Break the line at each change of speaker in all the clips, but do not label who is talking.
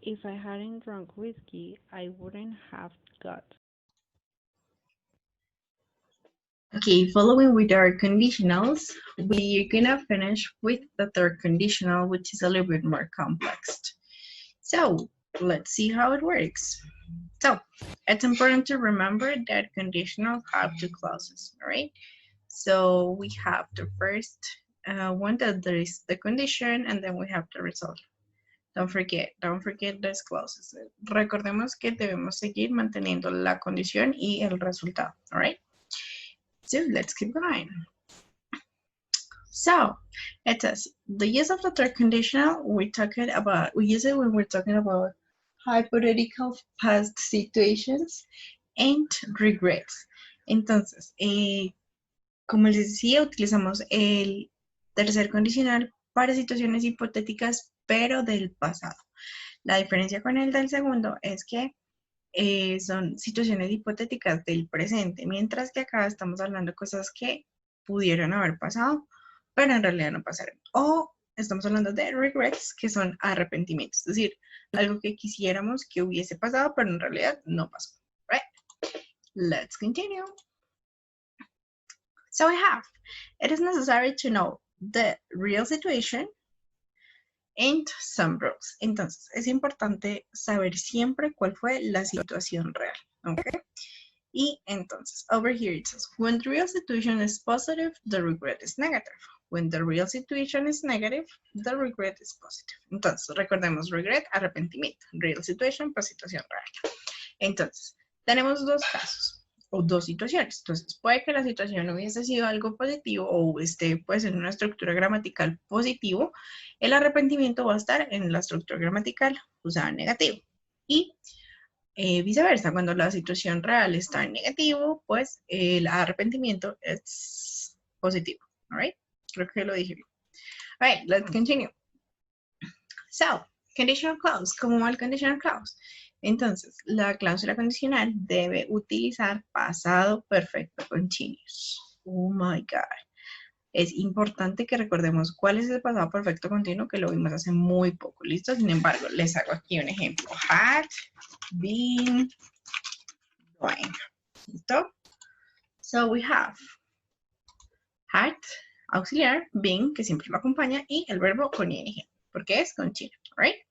If I hadn't drunk whiskey, I wouldn't have got.
Okay, following with our conditionals, we're gonna finish with the third conditional, which is a little bit more complex. So let's see how it works. So it's important to remember that conditionals have two clauses, all right? So we have the first one that there is the condition, and then we have the result. Don't forget those clauses. Recordemos que debemos seguir manteniendo la condición y el resultado, all right? So let's keep going. So it says the use of the third conditional we use it when we're talking about hypothetical past situations and regrets. Entonces, como les decía, utilizamos el tercer condicional para situaciones hipotéticas, pero del pasado. La diferencia con el del segundo es que son situaciones hipotéticas del presente, mientras que acá estamos hablando de cosas que pudieron haber pasado, pero en realidad no pasaron. O estamos hablando de regrets, que son arrepentimientos, es decir, algo que quisiéramos que hubiese pasado, pero en realidad no pasó. Right? Let's continue. So we have, it is necessary to know the real situation and some rules. Entonces, es importante saber siempre cuál fue la situación real. Okay? Y entonces, over here it says, when the real situation is positive, the regret is negative. When the real situation is negative, the regret is positive. Entonces, recordemos regret, arrepentimiento. Real situation, pues situación real. Entonces, tenemos dos casos o dos situaciones. Entonces, puede que la situación hubiese sido algo positivo o pues en una estructura gramatical positivo. El arrepentimiento va a estar en la estructura gramatical usada en negativo. Y viceversa, cuando la situación real está en negativo, pues el arrepentimiento es positivo. All right? Creo que lo dije bien. All right, let's continue. So, conditional clause. ¿Cómo va el conditional clause? Entonces, la cláusula condicional debe utilizar pasado perfecto continuous. Oh my God. Es importante que recordemos cuál es el pasado perfecto continuo, que lo vimos hace muy poco. ¿Listo? Sin embargo, les hago aquí un ejemplo. Had been doing. ¿Listo? So we have had, auxiliar, been, que siempre lo acompaña, y el verbo con ing, porque es continuo, right?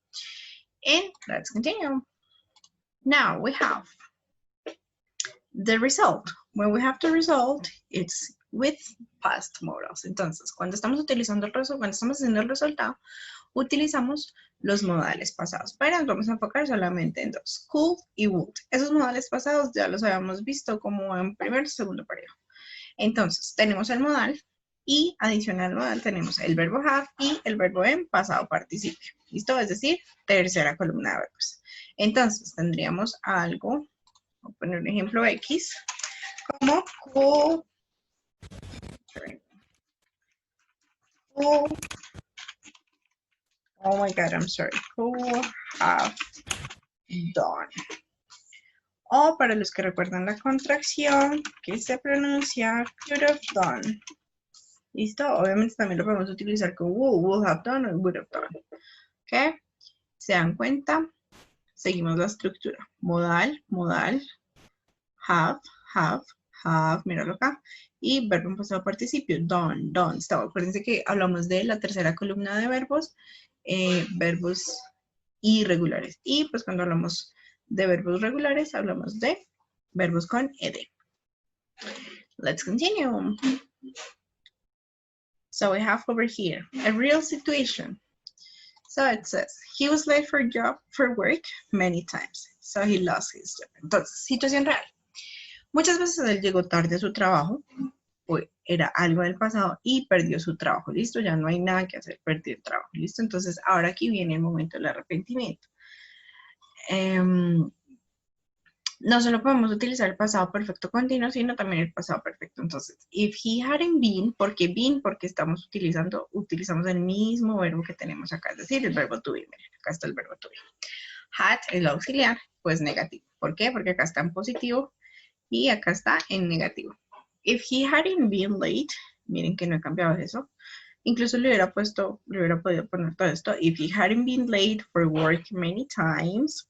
And let's continue. Now we have the result. When we have the result, it's with past modals. Entonces, cuando estamos utilizando cuando estamos haciendo el resultado, utilizamos los modales pasados, pero nos vamos a enfocar solamente en dos, could y would. Esos modales pasados ya los habíamos visto como en primer y segundo periodo. Entonces, tenemos el modal y adicional al modal tenemos el verbo have y el verbo en pasado participio. ¿Listo? Es decir, tercera columna de verbos. Entonces, tendríamos algo, voy a poner un ejemplo X, como could oh my God, I'm sorry, could have done. O para los que recuerdan la contracción, que se pronuncia could have done. ¿Listo? Obviamente también lo podemos utilizar con would have done o would have done. ¿Ok? ¿Se dan cuenta? Seguimos la estructura. Modal, modal, have, míralo acá. Y verbo en pasado participio, done, done. Acuérdense que hablamos de la tercera columna de verbos, verbos irregulares. Y pues cuando hablamos de verbos regulares, hablamos de verbos con ed. Let's continue. So we have over here a real situation. So it says, he was late for work many times, so he lost his job. Entonces, situación real. Muchas veces él llegó tarde a su trabajo, pues era algo del pasado y perdió su trabajo. Listo, ya no hay nada que hacer, perdió el trabajo. Listo, entonces ahora aquí viene el momento del arrepentimiento. No solo podemos utilizar el pasado perfecto continuo, sino también el pasado perfecto. Entonces, if he hadn't been, ¿por qué been? Porque utilizamos el mismo verbo que tenemos acá, es decir, el verbo to be. Miren, acá está el verbo to be. Had, el auxiliar, pues negativo. ¿Por qué? Porque acá está en positivo y acá está en negativo. If he hadn't been late, miren que no he cambiado eso. Incluso le hubiera podido poner todo esto. If he hadn't been late for work many times,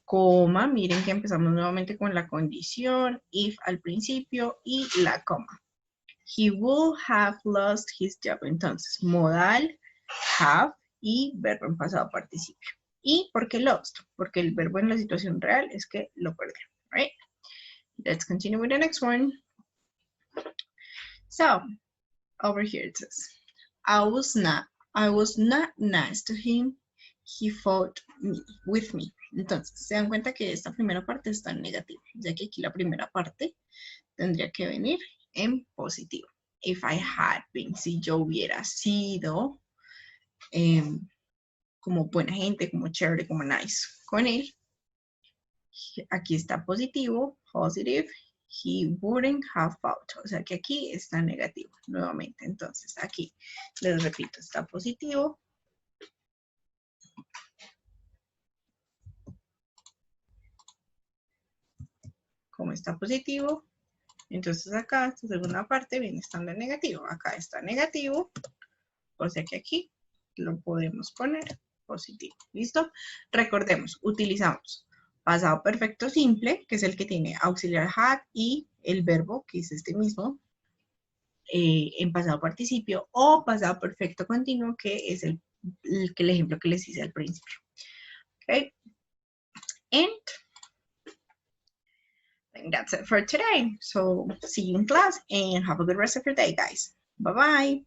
coma, miren que empezamos nuevamente con la condición, if al principio y la coma. He would have lost his job. Entonces, modal, have y verbo en pasado participio. ¿Y por qué lost? Porque el verbo en la situación real es que lo perdió. Right? Let's continue with the next one. So, over here it says, I was not nice to him. He fought with me. Entonces, se dan cuenta que esta primera parte está en negativo, ya que aquí la primera parte tendría que venir en positivo. If I had been, si yo hubiera sido como buena gente, como chévere, como nice con él. Aquí está positivo, positive. He wouldn't have fought. O sea que aquí está negativo nuevamente. Entonces aquí, les repito, está positivo. Como está positivo, entonces acá, esta segunda parte viene estando en negativo. Acá está negativo, o sea que aquí lo podemos poner positivo. ¿Listo? Recordemos, utilizamos pasado perfecto simple, que es el que tiene auxiliar had y el verbo, que es este mismo, en pasado participio, o pasado perfecto continuo, que es el ejemplo que les hice al principio. Okay? And I think that's it for today. So see you in class and have a good rest of your day, guys. Bye-bye.